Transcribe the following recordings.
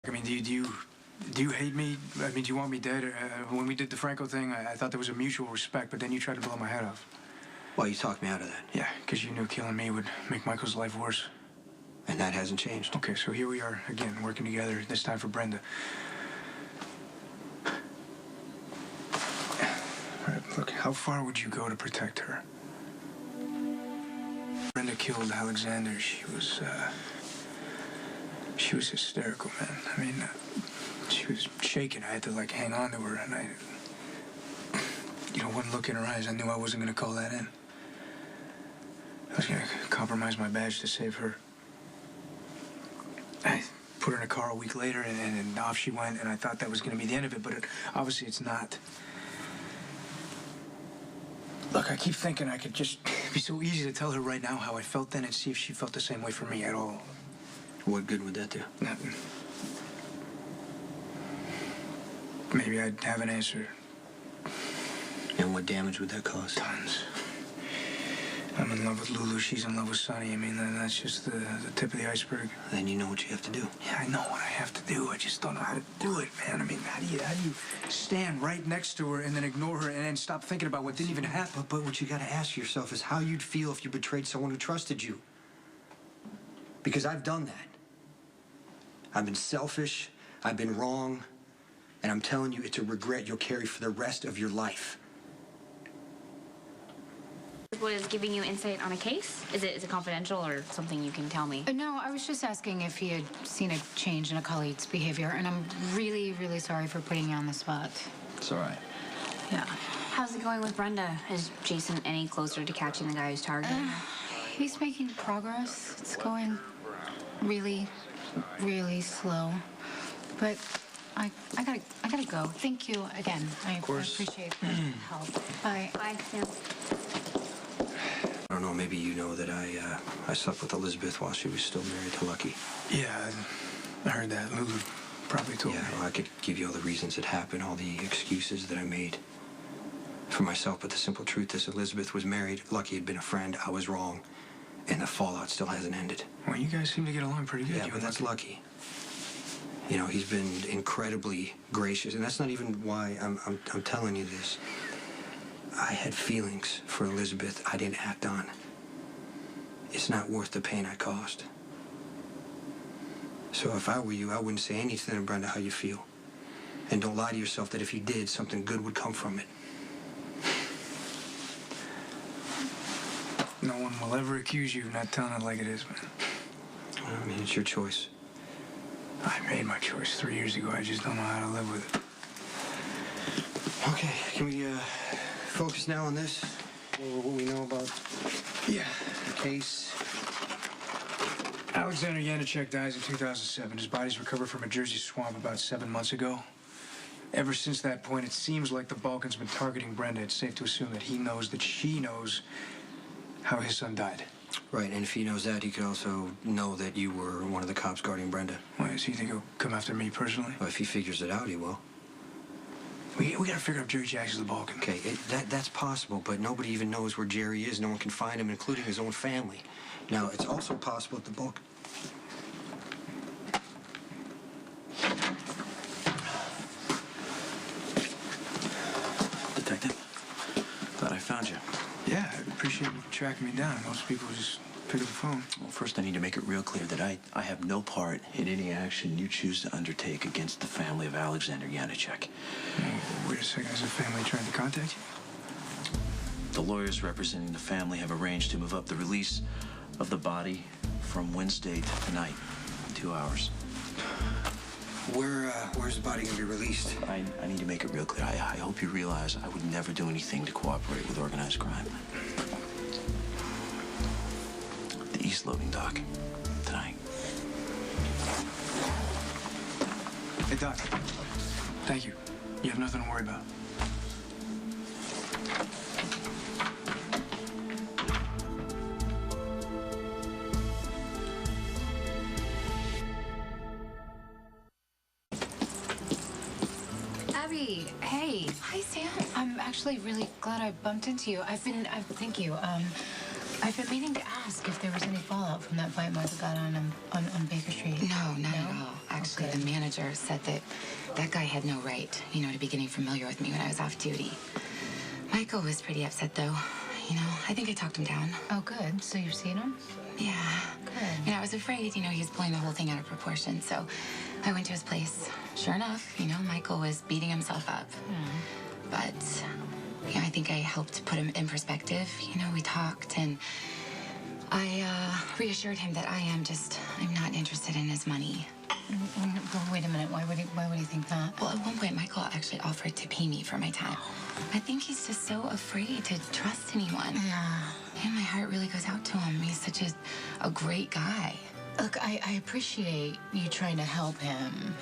I mean, do you hate me? I mean, do you want me dead? When we did the Franco thing, I thought there was a mutual respect, but then you tried to blow my head off. Well, you talked me out of that. Yeah, because you knew killing me would make Michael's life worse. And that hasn't changed. Okay, so here we are again, working together, this time for Brenda. All right, look, how far would you go to protect her? Brenda killed Alexander. She was hysterical, man. I mean, she was shaking. I had to, like, hang on to her, and one look in her eyes, I knew I wasn't going to call that in. I was going to compromise my badge to save her. I put her in a car a week later, and off she went, and I thought that was going to be the end of it, but obviously it's not. Look, I keep thinking I could just be so easy to tell her right now how I felt then and see if she felt the same way for me at all. What good would that do? Nothing. Maybe I'd have an answer. And what damage would that cause? Tons. I'm in love with Lulu. She's in love with Sonny. I mean, that's just the tip of the iceberg. Then you know what you have to do. Yeah, I know what I have to do. I just don't know how to do it, man. I mean, how do you stand right next to her and then ignore her and then stop thinking about what didn't even happen? But what you got to ask yourself is how you'd feel if you betrayed someone who trusted you. Because I've done that. I've been selfish, I've been wrong, and I'm telling you, it's a regret you'll carry for the rest of your life. Was giving you insight on a case? Is it confidential or something you can tell me? No, I was just asking if he had seen a change in a colleague's behavior, and I'm really, really sorry for putting you on the spot. It's all right. Yeah. How's it going with Brenda? Is Jason any closer to catching the guy who's targeting her? He's making progress. It's going really, really slow. But I gotta go. Thank you again. I appreciate the help. Bye. Bye, Sam. I don't know, maybe you know that I slept with Elizabeth while she was still married to Lucky. Yeah, I heard that. Lulu probably told me. Yeah, well, I could give you all the reasons it happened, all the excuses that I made for myself, but the simple truth is Elizabeth was married, Lucky had been a friend, I was wrong, and the fallout still hasn't ended. Well, you guys seem to get along pretty good. Yeah, but that's Lucky. You know, he's been incredibly gracious, and that's not even why I'm telling you this. I had feelings for Elizabeth I didn't act on. It's not worth the pain I caused. So if I were you, I wouldn't say anything to Brenda how you feel. And don't lie to yourself that if you did, something good would come from it. No one will ever accuse you of not telling it like it is, man. I mean, it's your choice. I made my choice 3 years ago. I just don't know how to live with it. Okay, can we focus now on this? Or what we know about Yeah. the case? Alexander Yanuchek dies in 2007. His body's recovered from a Jersey swamp about 7 months ago. Ever since that point, it seems like the Balkan's been targeting Brenda. It's safe to assume that he knows that she knows how his son died. Right, and if he knows that, he could also know that you were one of the cops guarding Brenda. Why, does he think he'll come after me personally? Well, if he figures it out, he will. We gotta figure out Jerry Jacks' the Balkan. Okay, that's possible, but nobody even knows where Jerry is. No one can find him, including his own family. Now, it's also possible that the Balkan... Detective, glad I found you. Yeah, I appreciate you tracking me down. Most people just pick up the phone. Well, first I need to make it real clear that I have no part in any action you choose to undertake against the family of Alexander Yanuchek. Wait a second, is the family trying to contact you? The lawyers representing the family have arranged to move up the release of the body from Wednesday to tonight, 2 hours. Where's the body gonna be released? I need to make it real clear. I hope you realize I would never do anything to cooperate with organized crime. The East Loading Dock, tonight. Hey, Doc. Thank you. You have nothing to worry about. Abby, hey. Hi, Sam. I'm actually really glad I bumped into you. Thank you. I've been meaning to ask if there was any fallout from that fight Martha got on Baker Street. No, not at all. Actually, Okay. the manager said that guy had no right, to be getting familiar with me when I was off duty. Michael was pretty upset, though. I think I talked him down. Oh, good. So you've seen him? Yeah. Good. I was afraid, he was pulling the whole thing out of proportion, so I went to his place. Sure enough, Michael was beating himself up. But, I think I helped put him in perspective. We talked, and I reassured him that I'm not interested in his money. Wait a minute. Why would he think that? Well, at one point, Michael actually offered to pay me for my time. I think he's just so afraid to trust anyone. Yeah. And my heart really goes out to him. He's such a great guy. Look, I appreciate you trying to help him.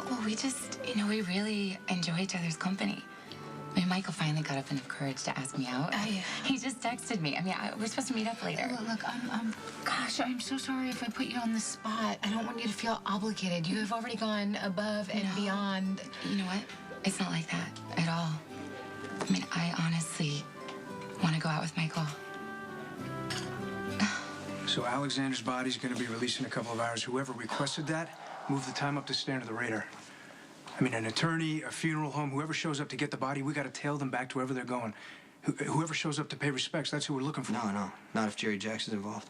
Well, we just, we really enjoy each other's company. Michael finally got up enough courage to ask me out. He just texted me. We're supposed to meet up later. Look, gosh, I'm so sorry if I put you on the spot. I don't want you to feel obligated. You have already gone above and beyond. You know what? It's not like that at all. I honestly want to go out with Michael. So Alexander's body's going to be released in a couple of hours. Whoever requested that, move the time up to stay under the radar. An attorney, a funeral home, whoever shows up to get the body, we got to tail them back to wherever they're going. Whoever shows up to pay respects, that's who we're looking for. No, not if Jerry Jackson's involved.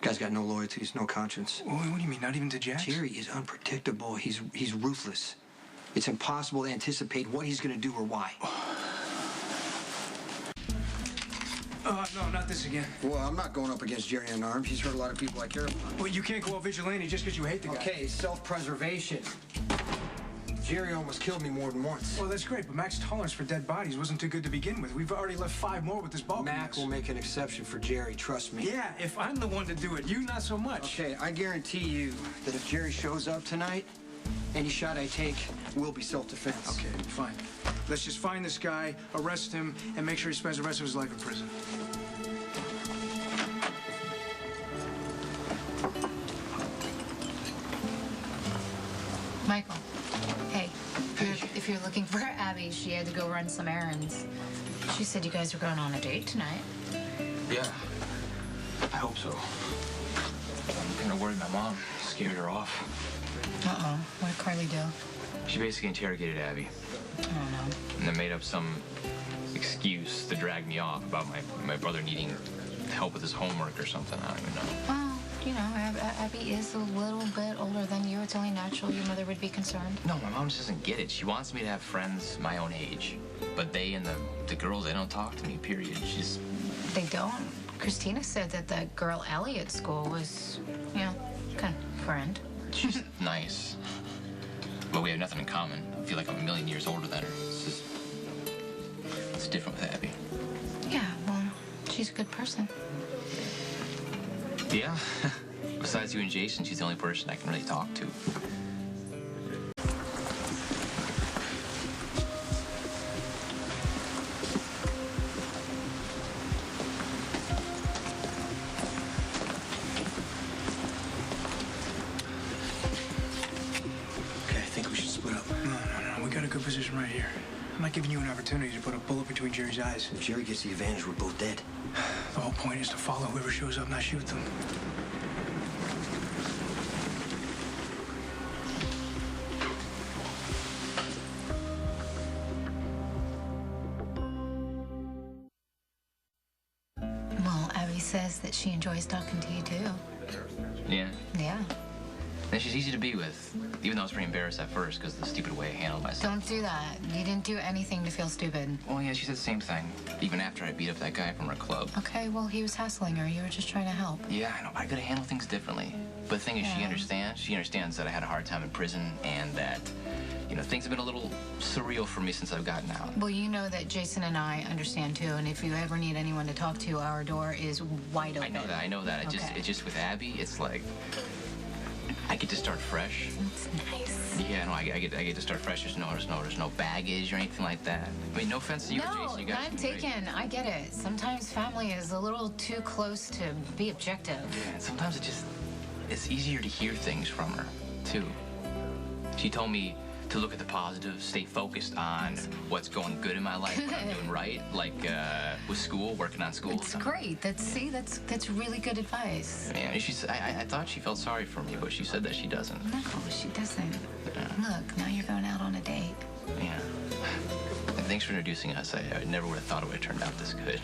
Guy's got no loyalties, no conscience. What do you mean, not even to Jax? Jerry is unpredictable. He's ruthless. It's impossible to anticipate what he's going to do or why. No, not this again. Well, I'm not going up against Jerry unarmed. He's hurt a lot of people I care about. Well, you can't go all vigilante just because you hate the guy. Okay, self-preservation. Jerry almost killed me more than once. Well, that's great, but Mac's tolerance for dead bodies wasn't too good to begin with. We've already left 5 more with this Balkan Mac mix. will make an exception for Jerry, trust me. Yeah, if I'm the one to do it, you not so much. Okay, I guarantee you that if Jerry shows up tonight, any shot I take will be self-defense. Okay, fine. Let's just find this guy, arrest him, and make sure he spends the rest of his life in prison. Michael, hey, if you're looking for Abby, she had to go run some errands. She said you guys were going on a date tonight. Yeah, I hope so. I'm kind of worried my mom scared her off. Uh-oh. What did Carly do? She basically interrogated Abby I don't know. and then made up some excuse to drag me off about my brother needing help with his homework or something. I don't even know. Well, Abby is a little bit older than you. It's only natural your mother would be concerned. No, my mom just doesn't get it. She wants me to have friends my own age. But they and the girls, they don't talk to me, period. She's... They don't. Christina said that the girl Ellie at school was, kind of friend. She's nice. But we have nothing in common. I feel like I'm a million years older than her. It's different with Abby. Yeah, well, she's a good person. Yeah. Besides you and Jason, she's the only person I can really talk to. Okay, I think we should split up. No. We got a good position right here. I'm not giving you an opportunity to put a bullet between Jerry's eyes. If Jerry gets the advantage, we're both dead. The whole point is to follow whoever shows up, not shoot them. Well, Abby says that she enjoys talking to you, too. Yeah. Yeah. And she's easy to be with, even though I was pretty embarrassed at first because of the stupid way I handled myself. Don't do that. You didn't do anything to feel stupid. Well, yeah, she said the same thing, even after I beat up that guy from her club. Okay, well, he was hassling her. You were just trying to help. Yeah, I know, but I could have handled things differently. But the thing is, she Yeah. understands. She understands that I had a hard time in prison and that, things have been a little surreal for me since I've gotten out. Well, you know that Jason and I understand, too, and if you ever need anyone to talk to, our door is wide open. I know that. Okay. It's just with Abby, it's like, I get to start fresh. It's nice. Yeah, no, I get to start fresh. There's no baggage or anything like that. I mean, no offense to you or No, Jason. You guys I'm seem great. taken. I get it. Sometimes family is a little too close to be objective. Yeah, and sometimes it's easier to hear things from her, too. She told me to look at the positive, stay focused on what's going good in my life, what I'm doing right, like with school, working on school. It's great. That's really good advice. Yeah, I thought she felt sorry for me, but she said that she doesn't. No, she doesn't. Look, now you're going out on a date. Yeah. And thanks for introducing us. I never would have thought it would have turned out this good.